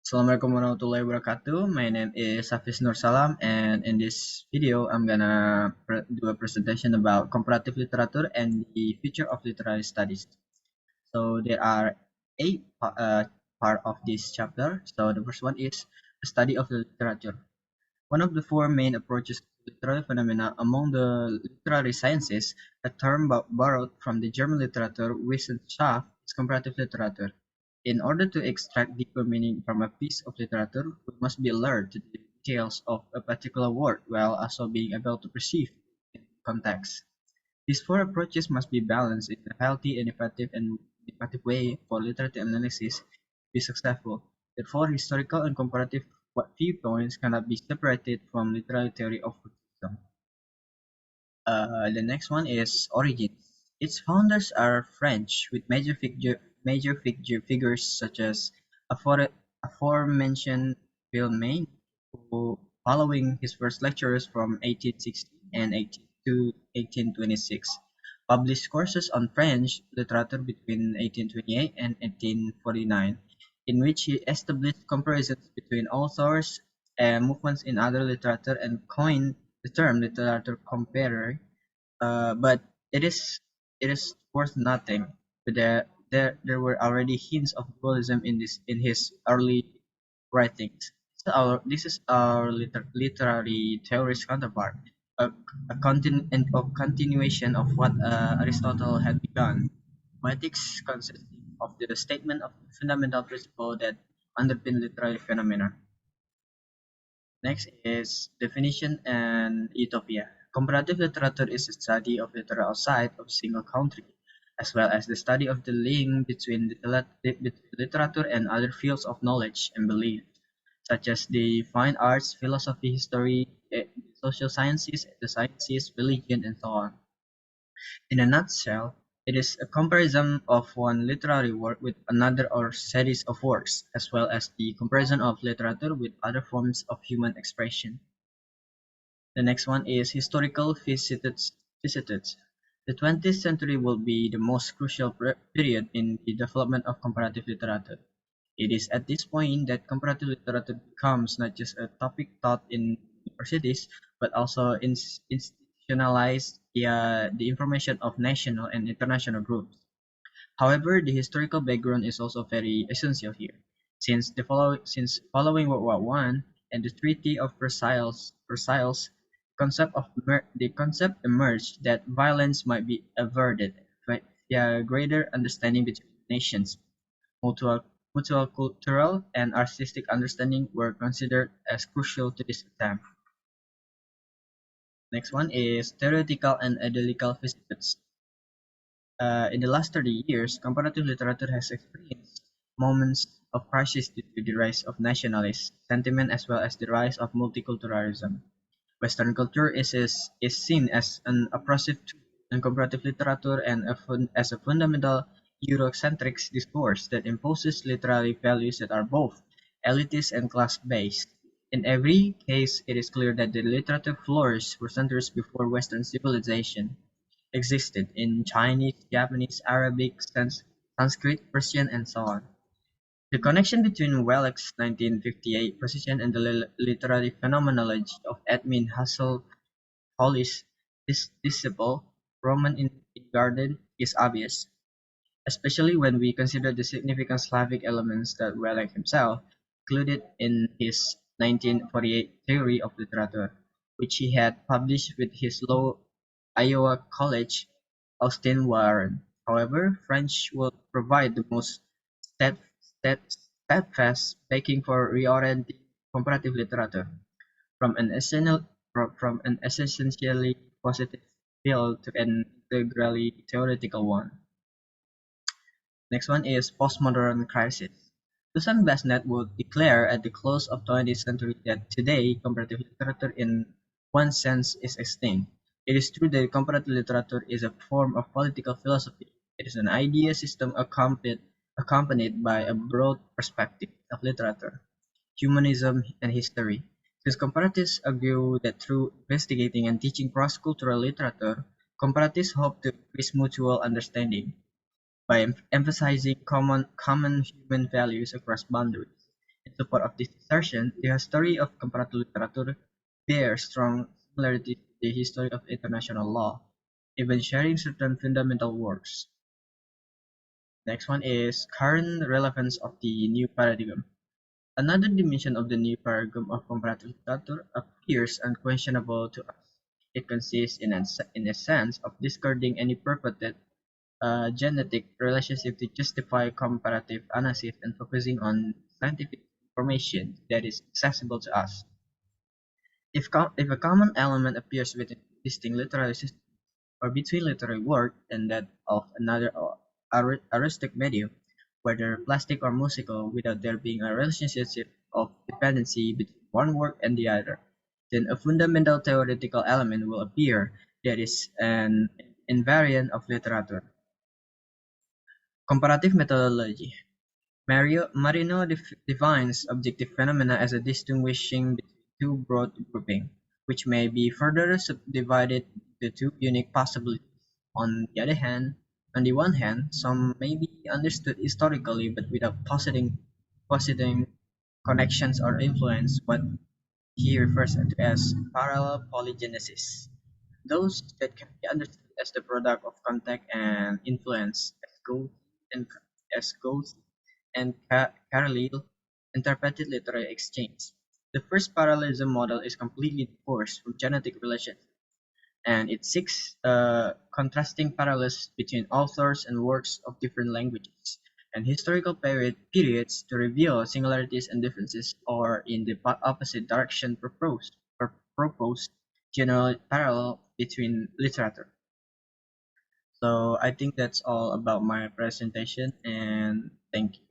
Assalamualaikum warahmatullahi wabarakatuh. My name is Hafiz Nur Salam, and in this video, I'm gonna do a presentation about comparative literature and the future of literary studies. So there are eight part of this chapter. So the first one is the study of the literature. One of the four main approaches to literary phenomena among the literary sciences, a term borrowed from the German literature Wissenschaft, is comparative literature. In order to extract deeper meaning from a piece of literature, we must be alert to the details of a particular word while also being able to perceive its context. These four approaches must be balanced in a healthy and effective way for literary analysis to be successful. Therefore, historical and comparative viewpoints cannot be separated from literary theory of criticism. The next one is origins. Its founders are French, with major figures such as aforementioned Villemain, who, following his first lectures from 1860 and 18 to 1826, published courses on French literature between 1828 and 1849, in which he established comparisons between authors and movements in other literature and coined the term literature compare, but it is it is worth nothing. But there were already hints of dualism in his early writings. This is our literary theorist counterpart, a, a continuation of what Aristotle had begun. Poetics consisting of the statement of fundamental principle that underpin literary phenomena. Next is definition and utopia. Comparative literature is the study of literature outside of a single country, as well as the study of the link between literature and other fields of knowledge and belief, such as the fine arts, philosophy, history, social sciences, the sciences, religion, and so on. In a nutshell, it is a comparison of one literary work with another or series of works, as well as the comparison of literature with other forms of human expression. The next one is historical vicissitudes. The 20th century will be the most crucial period in the development of comparative literature. It is at this point that comparative literature becomes not just a topic taught in universities, but also institutionalized via the information of national and international groups. However, the historical background is also very essential here, since following World War One and the Treaty of Versailles, the concept emerged that violence might be averted via greater understanding between nations. Mutual cultural and artistic understanding were considered as crucial to this attempt. Next one is theoretical and ideological vicissitudes. In the last 30 years, comparative literature has experienced moments of crisis due to the rise of nationalist sentiment as well as the rise of multiculturalism. Western culture is seen as an oppressive tool in comparative literature and as a fundamental Eurocentric discourse that imposes literary values that are both elitist and class-based. In every case, it is clear that the literature flourished for centuries before Western civilization existed in Chinese, Japanese, Arabic, Sanskrit, Persian, and so on. The connection between Wellek's 1958 position and the literary phenomenology of Edmund Husserl Hollis' disciple, Roman Ingarden, is obvious, especially when we consider the significant Slavic elements that Wellek himself included in his 1948 theory of literature, which he had published with his Iowa College, Austin Warren. However, French will provide the most steadfast backing for reorienting comparative literature from an essentially positive field to an integrally theoretical one. Next one is postmodern crisis. Susan Basnet would declare at the close of the 20th century that today comparative literature in one sense is extinct. It is true that comparative literature is a form of political philosophy. It is an idea system accompanied by a broad perspective of literature, humanism, and history. Since comparatists argue that through investigating and teaching cross-cultural literature, comparatists hope to increase mutual understanding by emphasizing common human values across boundaries. In support of this assertion, the history of comparative literature bears strong similarities to the history of international law, even sharing certain fundamental works. Next one is current relevance of the new paradigm. Another dimension of the new paradigm of comparative literature appears unquestionable to us. It consists in a sense of discarding any purported genetic relationship to justify comparative analysis and focusing on scientific information that is accessible to us. If a common element appears within existing literary system or between literary work and that of another artistic medium, whether plastic or musical, without there being a relationship of dependency between one work and the other, then a fundamental theoretical element will appear that is an invariant of literature. Comparative methodology. Marino defines objective phenomena as a distinguishing between two broad groupings, which may be further subdivided into two unique possibilities. On the one hand, some may be understood historically but without positing connections or influence, what he refers to as parallel polygenesis. Those that can be understood as the product of contact and influence, and as Gould and Carlyle interpreted literary exchange. The first parallelism model is completely divorced from genetic relations, and it seeks contrasting parallels between authors and works of different languages and historical periods to reveal similarities and differences, or in the opposite direction proposed general parallel between literature. So I think that's all about my presentation, and thank you.